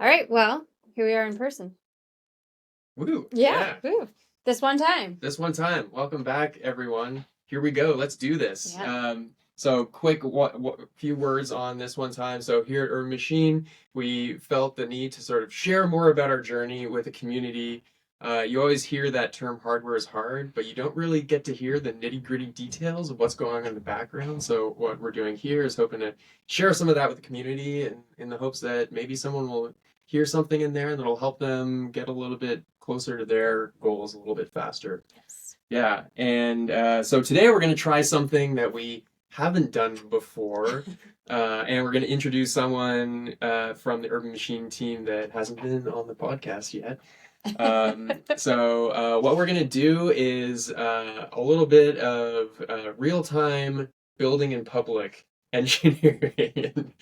All right, well, here we are in person. Woo! Yeah. Woo. This one time. Welcome back, everyone. Here we go. Let's do this. Yeah. So quick, few words on this one time. So here at Urban Machine, we felt the need to sort of share more about our journey with the community. You always hear that term hardware is hard, but you don't really get to hear the nitty-gritty details of what's going on in the background. So what we're doing here is hoping to share some of that with the community, and in the hopes that maybe someone will hear something in there that'll help them get a little bit closer to their goals a little bit faster. Yes. Yeah, and so today we're going to try something that we haven't done before, and we're going to introduce someone from the Urban Machine team that hasn't been on the podcast yet. So what we're going to do is a little bit of real-time building in public engineering.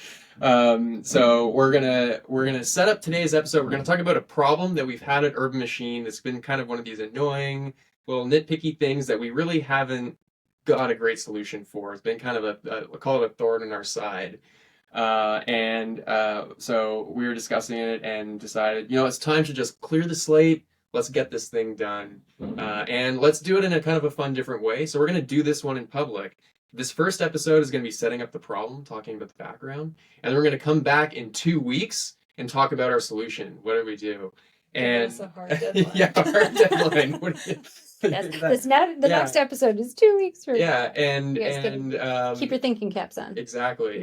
So we're gonna set up today's episode. We're gonna talk about a problem that we've had at Urban Machine that's been kind of one of these annoying little nitpicky things that we really haven't got a great solution for. It's been kind of we'll call it a thorn in our side. So we were discussing it and decided, it's time to just clear the slate. Let's get this thing done. And let's do it in a kind of a fun, different way. So we're going to do this one in public. This first episode is going to be setting up the problem, talking about the background. And then we're going to come back in 2 weeks and talk about our solution. What do we do? And that's a hard deadline. Yeah, hard deadline. The next episode is 2 weeks from Yeah, and keep your thinking caps on. Exactly.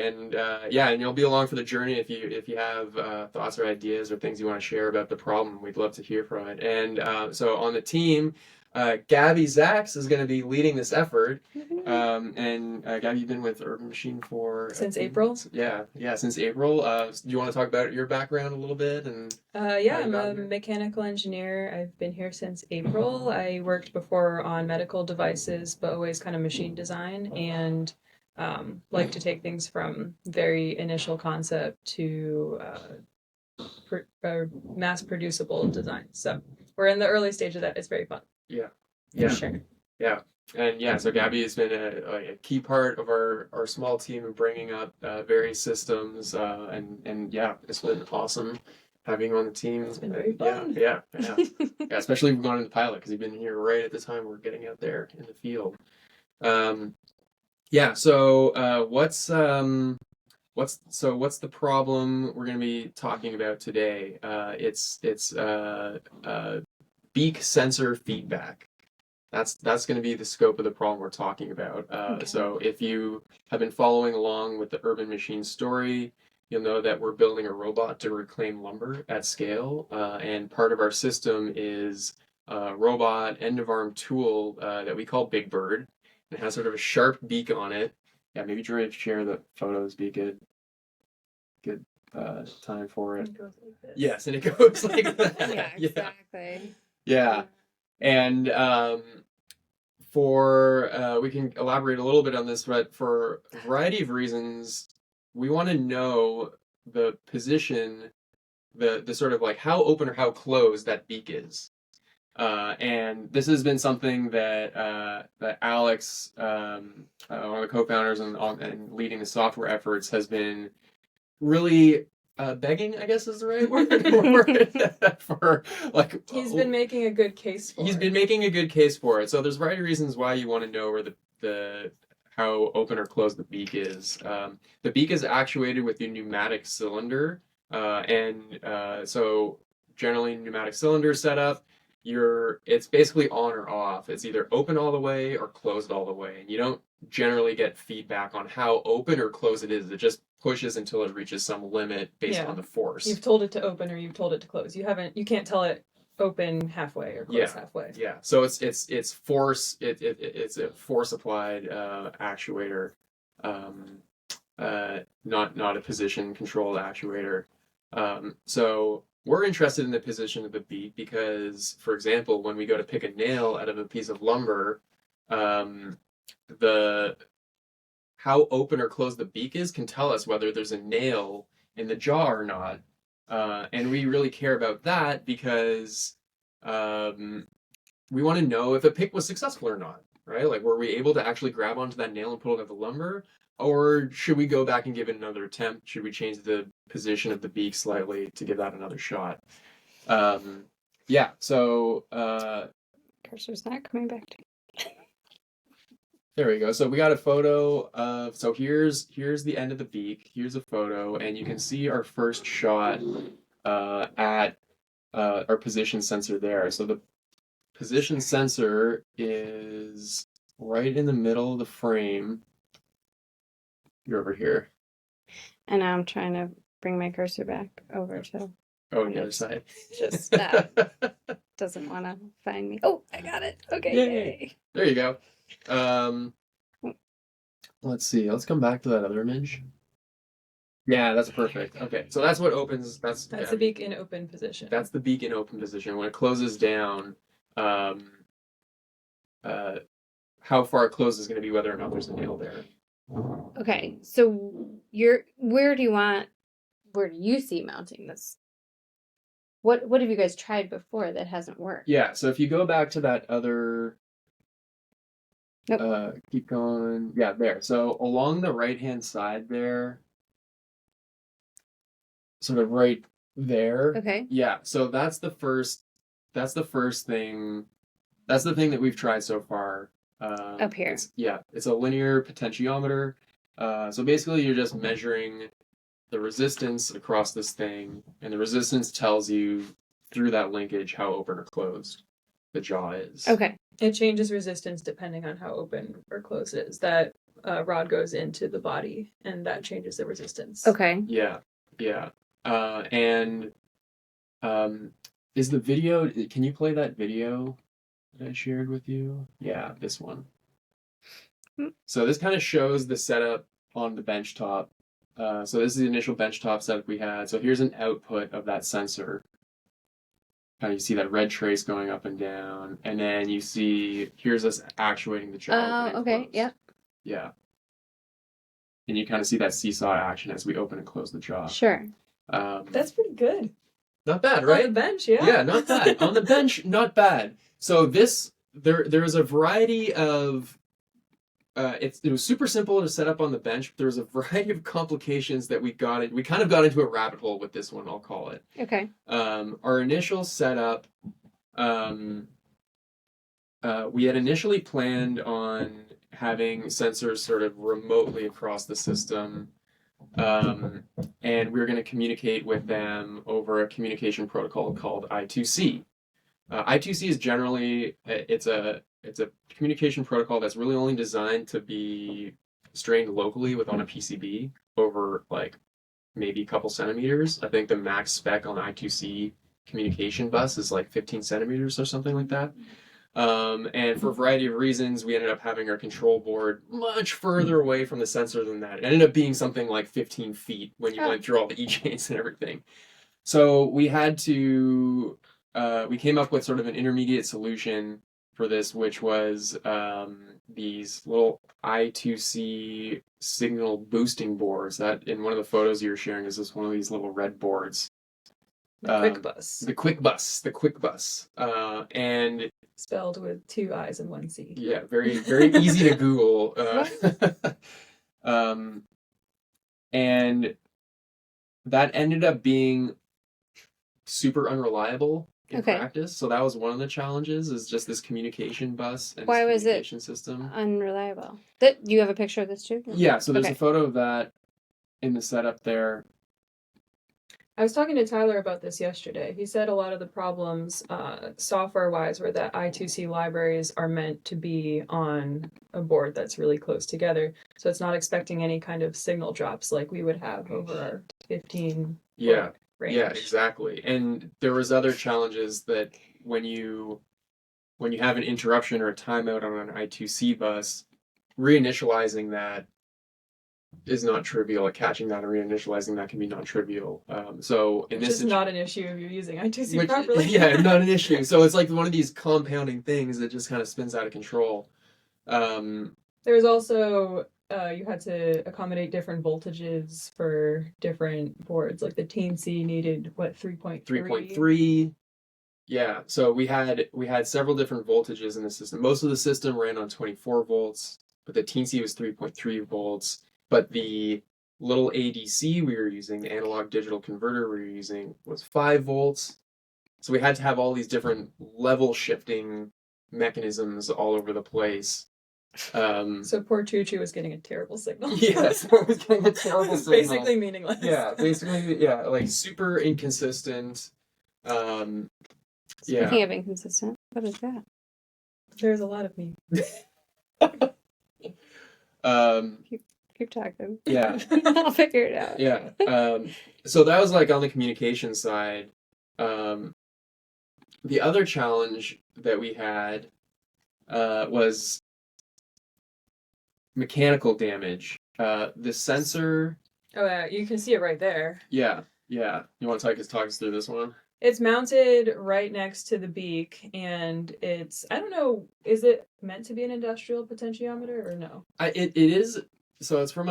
And and you'll be along for the journey if you have thoughts or ideas or things you want to share about the problem. We'd love to hear from it. And so on the team, Gabby Zacks is going to be leading this effort. And Gabby, you've been with Urban Machine since April. Since April. Do you want to talk about your background a little bit? And I'm a mechanical engineer. I've been here since April. I worked before on medical devices, but always kind of machine design, and like to take things from very initial concept to mass producible design. So we're in the early stage of that. It's very fun. Yeah. For sure. Yeah. And so Gabby has been a key part of our small team in bringing up various systems, and it's been awesome having you on the team. It's been very fun. Yeah, especially going into pilot, because you've been here right at the time we're getting out there in the field. So what's the problem we're going to be talking about today? It's beak sensor feedback. That's going to be the scope of the problem we're talking about. Okay. So if you have been following along with the Urban Machine story, you'll know that we're building a robot to reclaim lumber at scale. And part of our system is a robot end-of-arm tool that we call Big Bird. It has sort of a sharp beak on it. Yeah, maybe Dre, share the photos, be good time for it. It goes like this. Yes, and it goes like that. Yeah, exactly. Yeah. And we can elaborate a little bit on this, but for a variety of reasons, we want to know the position, the sort of like how open or how closed that beak is. And this has been something that Alex, one of the co-founders and leading the software efforts, has been really begging, I guess is the right word for he's been making a good case for it. He's been making a good case for it. So there's a variety of reasons why you want to know where the how open or closed the beak is. The beak is actuated with a pneumatic cylinder, so generally pneumatic cylinder setup, it's basically on or off. It's either open all the way or closed all the way, and you don't generally get feedback on how open or closed it is. It just pushes until it reaches some limit based on the force. You've told it to open or you've told it to close. You can't tell it open halfway or close halfway. Yeah. So it's force. It's a force applied actuator, not a position controlled actuator. So we're interested in the position of the beak because, for example, when we go to pick a nail out of a piece of lumber, how open or closed the beak is can tell us whether there's a nail in the jaw or not. And we really care about that because we want to know if a pick was successful or not, right? Like, were we able to actually grab onto that nail and pull it out of the lumber? Or should we go back and give it another attempt? Should we change the position of the beak slightly to give that another shot? Yeah, so Cursor's not coming back to me. there we go. So we got a photo of, so here's the end of the beak. Here's a photo, and you can see our first shot at our position sensor there. So the position sensor is right in the middle of the frame. You're over here. And now I'm trying to bring my cursor back over to. Oh, on the other side. Just doesn't want to find me. Oh, I got it. Okay. Yay. There you go. Let's see. Let's come back to that other image. Yeah, that's perfect. Okay, so that's what opens. That's the beak in open position. That's the beak in open position. When it closes down, how far it closes is going to be whether or not there's a nail there. Okay, so where do you see mounting this? What have you guys tried before that hasn't worked? Yeah, so if you go back to that other, nope. Keep going. Yeah, there. So along the right-hand side there, sort of right there. Okay. Yeah, so that's the first thing. That's the thing that we've tried so far. Up here. It's a linear potentiometer. So basically you're just measuring the resistance across this thing, and the resistance tells you through that linkage how open or closed the jaw is. Okay. It changes resistance depending on how open or closed it is. That rod goes into the body, and that changes the resistance. Okay. Yeah. Is the video, can you play that video that I shared with you? Yeah, this one. So this kind of shows the setup on the benchtop. So this is the initial benchtop setup we had. So here's an output of that sensor. Kind of you see that red trace going up and down, and then you see here's us actuating the jaw. Okay, yeah. Yeah. And you kind of see that seesaw action as we open and close the jaw. Sure. That's pretty good. Not bad, right? On the bench, yeah. Yeah, not bad. On the bench, not bad. So there is a variety of. It was super simple to set up on the bench, but there was a variety of complications that we kind of got into a rabbit hole with this one, I'll call it. Okay. Our initial setup, we had initially planned on having sensors sort of remotely across the system, and we were going to communicate with them over a communication protocol called I2C. I2C is generally it's a communication protocol that's really only designed to be strained locally on a PCB over like maybe a couple centimeters. I think the max spec on I2C communication bus is like 15 centimeters or something like that. And for a variety of reasons, we ended up having our control board much further away from the sensor than that. It ended up being something like 15 feet when you went through all the E-chains and everything. So we had to, we came up with sort of an intermediate solution for this, which was these little I2C signal boosting boards that in one of the photos you were sharing is just one of these little red boards. Quick bus. The quick bus. And spelled with 2 I's and 1 C. Yeah, very, very easy to Google. And that ended up being super unreliable in practice. So that was one of the challenges, is just this communication bus and Why was it system. Unreliable? Do you have a picture of this too? Yeah, so there's a photo of that in the setup there. I was talking to Tyler about this yesterday. He said a lot of the problems, software-wise, were that I2C libraries are meant to be on a board that's really close together. So it's not expecting any kind of signal drops like we would have over our 15 range. Yeah, exactly. And there was other challenges that when you have an interruption or a timeout on an I2C bus, reinitializing that is not trivial. Like catching that and reinitializing that can be non-trivial. So in this, is not an issue if you're using I2C properly. Yeah, not an issue. So it's like one of these compounding things that just kind of spins out of control. There was also you had to accommodate different voltages for different boards. Like the Team C needed 3.3. 3.3. Yeah, so we had several different voltages in the system. Most of the system ran on 24 volts, but the teensy was 3.3 volts. But the little ADC we were using, the analog digital converter we were using, was 5 volts. So we had to have all these different level shifting mechanisms all over the place. So poor Choo Choo was getting a terrible signal. Yes, it was getting a terrible It's signal. basically meaningless. Yeah, basically, yeah, like super inconsistent. Um, Speaking yeah. of inconsistent, what is that? There's a lot of me. Um, Keep talking. yeah, I'll figure it out. yeah. So that was like on the communication side. Um, the other challenge that we had was mechanical damage. The sensor. Oh yeah, you can see it right there. Yeah, yeah. You want to talk us through this one? It's mounted right next to the beak, and it's, I don't know, is it meant to be an industrial potentiometer or no? It is. So it's from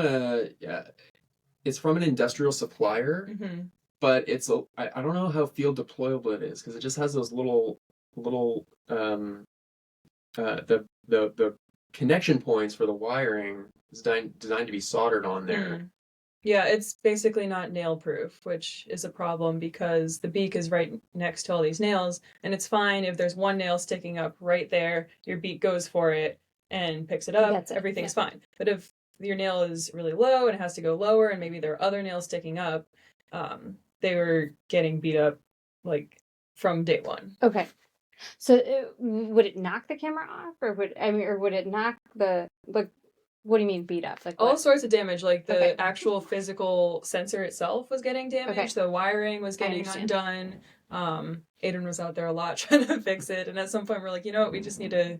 it's from an industrial supplier, Mm-hmm. but I don't know how field deployable it is because it just has those little the connection points for the wiring is designed to be soldered on there. Yeah, it's basically not nail proof, which is a problem because the beak is right next to all these nails, and it's fine if there's one nail sticking up right there, your beak goes for it and picks it up, That's it, everything's yeah. fine. But if your nail is really low and it has to go lower, and maybe there are other nails sticking up, they were getting beat up like from day one. Okay. So would it knock the camera off, or would it knock the like? What do you mean beat up? Like All what? sorts of damage, like the Okay. actual physical sensor itself was getting damaged. Okay. The wiring was getting understand. undone. Aiden was out there a lot trying to fix it, and at some point we're like, you know what, we just need to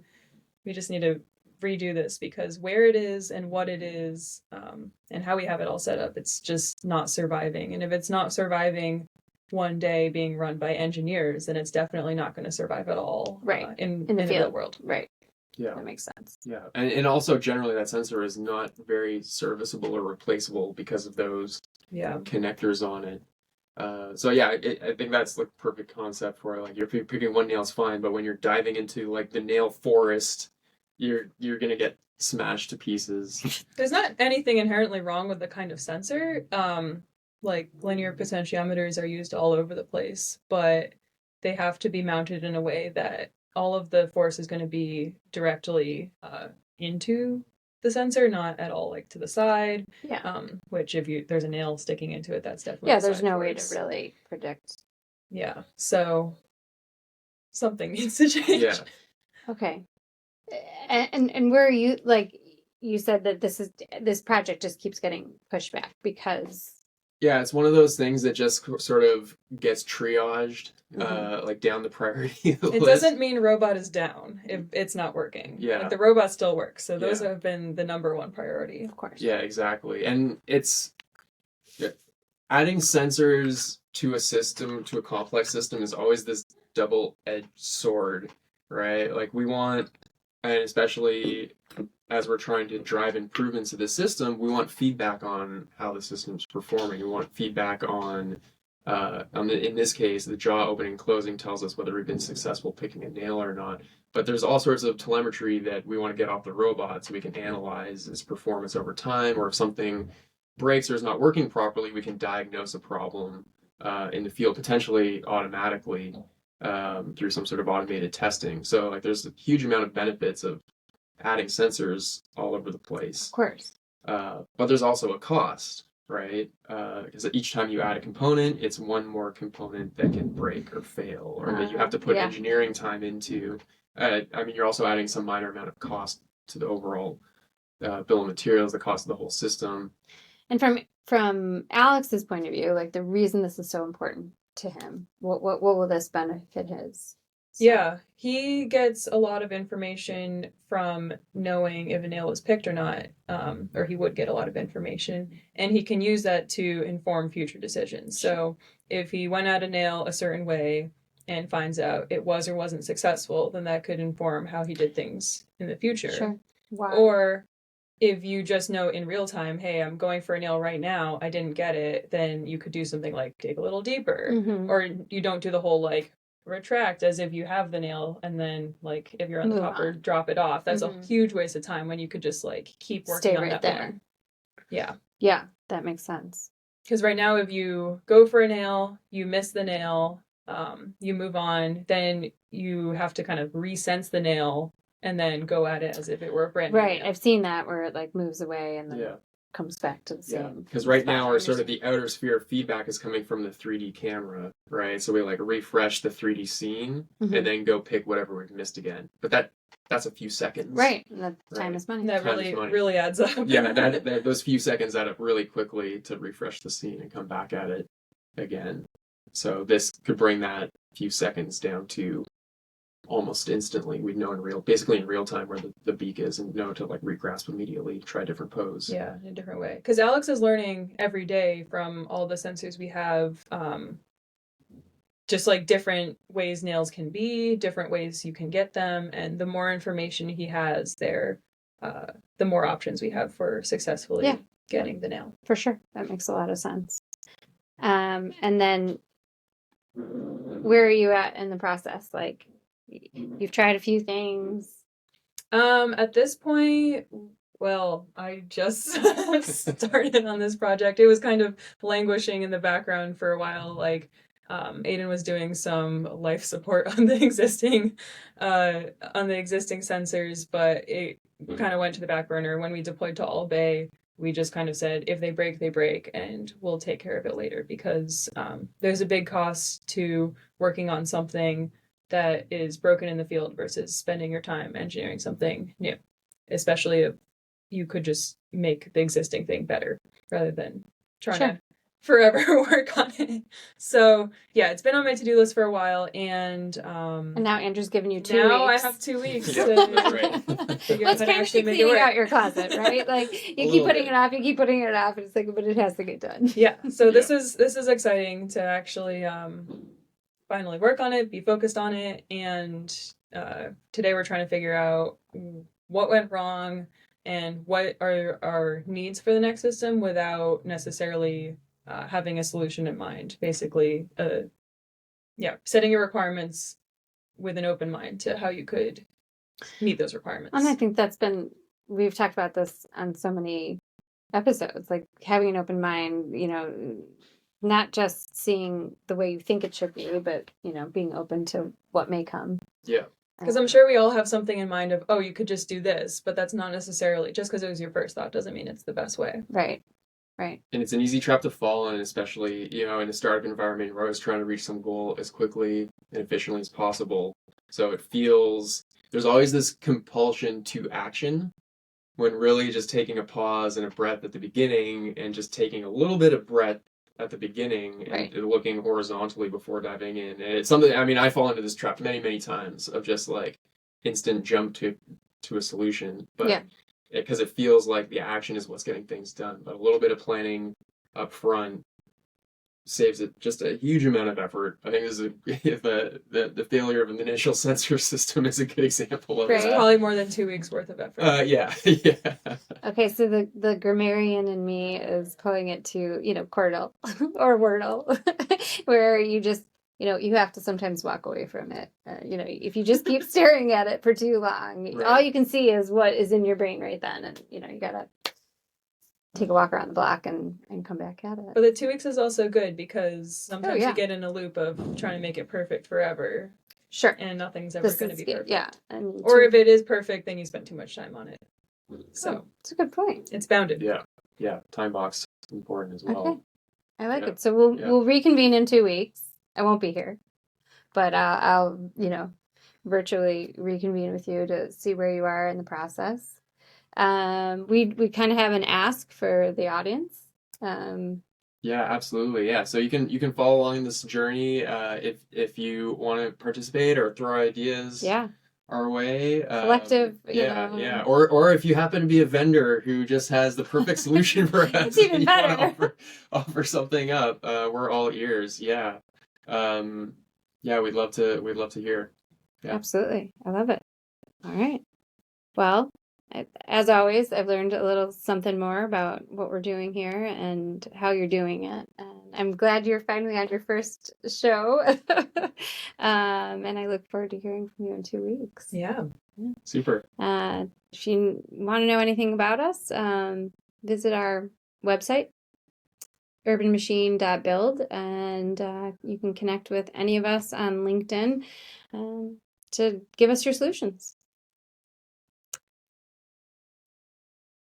redo this because where it is and what it is, and how we have it all set up, it's just not surviving. And if it's not surviving one day being run by engineers, then it's definitely not going to survive at all. Right. In In the the field. real world. Right. Yeah. That makes sense. Yeah, and also generally that sensor is not very serviceable or replaceable because of those Yeah. connectors on it. So yeah, I think that's the perfect concept for like if you're picking one nail's fine, but when you're diving into like the nail forest, you're gonna get smashed to pieces. There's not anything inherently wrong with the kind of sensor. Like linear potentiometers are used all over the place, but they have to be mounted in a way that all of the force is going to be directly into the sensor, not at all like to the side. Yeah. Which if there's a nail sticking into it, that's definitely Yeah. a There's side no way force. to really predict. Yeah. So something needs to change. Yeah. Okay. And where are you, like you said that this project just keeps getting pushed back because Yeah, it's one of those things that just sort of gets triaged, Mhm. like down the priority It list. doesn't mean robot is down if it's not working. Yeah. Like the robot still works. So those Yeah. have been the number one priority. of course. Yeah, exactly. And it's adding sensors to a system, to a complex system, is always this double-edged sword, right? Like we want, and especially as we're trying to drive improvements to the system, we want feedback on how the system's performing. We want feedback on in this case, the jaw opening and closing tells us whether we've been successful picking a nail or not. But there's all sorts of telemetry that we want to get off the robot so we can analyze its performance over time, or if something breaks or is not working properly, we can diagnose a problem in the field potentially automatically through some sort of automated testing. So like there's a huge amount of benefits of adding sensors all over the place. Of course. But there's also a cost, right? Because each time you add a component, it's one more component that can break or fail, or that you have to put Yeah. engineering time into. I mean, you're also adding some minor amount of cost to the overall bill of materials, the cost of the whole system. And from Alex's point of view, like the reason this is so important to him, what will this benefit his? Yeah, he gets a lot of information from knowing if a nail was picked or not, or he would get a lot of information, and he can use that to inform future decisions. So if he went at a nail a certain way and finds out it was or wasn't successful, then that could inform how he did things in the future. Sure. Why? Or if you just know in real time, hey, I'm going for a nail right now, I didn't get it, then you could do something like dig a little deeper. Mhm. Or you don't do the whole like retract as if you have the nail, and then like if you're on the Move topper, on. drop it off. That's a Mhm. huge waste of time when you could just like keep working Stay on right that there. one. Yeah. Yeah, that makes sense. Because right now, if you go for a nail, you miss the nail, you move on, then you have to kind of resense the nail and then go at it as if it were a brand new Right. nail. I've seen that where it like moves away and then Yeah. comes back to the same. Because right spot. now I our sort of understand. the outer sphere of feedback is coming from the 3D camera, right? So we like refresh the 3D scene Mhm. and then go pick whatever we've missed again. But that's a few seconds. Right. And that time Right. is money. And that Time is really, money. really adds up. Yeah, that those few seconds add up really quickly to refresh the scene and come back at it again. So this could bring that few seconds down to almost instantly. We'd know basically in real time where the beak is and know to like regrasp immediately, try a different pose. Yeah, in a different way. Because Alex is learning every day from all the sensors we have, just like different ways nails can be, different ways you can get them, and the more information he has there, the more options we have for successfully getting the nail. For sure. That makes a lot of sense. And then where are you at in the process? Like you've tried a few things. At this point, well, I just started on this project. It was kind of languishing in the background for a while. Like, Aiden was doing some life support on the existing sensors, but it kind of went to the back burner. When we deployed to All Bay, we just kind of said, if they break, they break, and we'll take care of it later, because there's a big cost to working on something that is broken in the field versus spending your time engineering something new, especially if you could just make the existing thing better rather than trying to forever work on it. So yeah, it's been on my to-do list for a while, and now Andrew's giving you 2 now weeks. I have 2 weeks Yeah, to that's right. figure Well, out it's how to kind of actually like make it cleaning work. out your closet, right? Like you keep putting it off, you keep putting it off, and it's like, but it has to get done. Yeah. So this is exciting to actually finally work on it, be focused on it, and today we're trying to figure out what went wrong and what are our needs for the next system without necessarily having a solution in mind. Basically, setting your requirements with an open mind to how you could meet those requirements. And I think we've talked about this on so many episodes, like having an open mind, not just seeing the way you think it should be, but, being open to what may come. Yeah. Because I'm sure we all have something in mind of, oh, you could just do this, but that's not necessarily, just because it was your first thought doesn't mean it's the best way. Right. Right. And it's an easy trap to fall in, especially, in a startup environment, you're always trying to reach some goal as quickly and efficiently as possible. So there's always this compulsion to action when really just taking a pause and a breath at the beginning and just taking a little bit of breath at the beginning and looking horizontally before diving in. And it's something, I fall into this trap many, many times of just like instant jump to a solution. But because it feels like the action is what's getting things done. But a little bit of planning up front saves it just a huge amount of effort. I think this is the failure of an initial sensor system is a good example of Right. that. It's probably more than 2 weeks worth of effort. Yeah. Okay, so the grammarian in me is pulling it to, Cordal or Wordle, where you just, you have to sometimes walk away from it. If you just keep staring at it for too long, all you can see is what is in your brain right then. And, you gotta take a walk around the block and come back at it. But the 2 weeks is also good because sometimes you get in a loop of trying to make it perfect forever. Sure. And nothing's ever going to be perfect. Yeah. Or if it is perfect, then you spend too much time on it. So it's a good point. It's bounded. Yeah. Yeah. Time box is important as well. Okay. I like it. So we'll reconvene in 2 weeks. I won't be here, but I'll virtually reconvene with you to see where you are in the process. We kind of have an ask for the audience. Yeah, absolutely. Yeah, so you can follow along this journey if you want to participate or throw ideas our way. Collective, yeah. Or if you happen to be a vendor who just has the perfect solution for us, it's even better. Offer something up. We're all ears. Yeah. We'd love to hear. Yeah. Absolutely. I love it. All right. Well, As always, I've learned a little something more about what we're doing here and how you're doing it. And I'm glad you're finally on your first show. And I look forward to hearing from you in 2 weeks. Yeah. Super. If you want to know anything about us, visit our website, urbanmachine.build, and you can connect with any of us on LinkedIn to give us your solutions.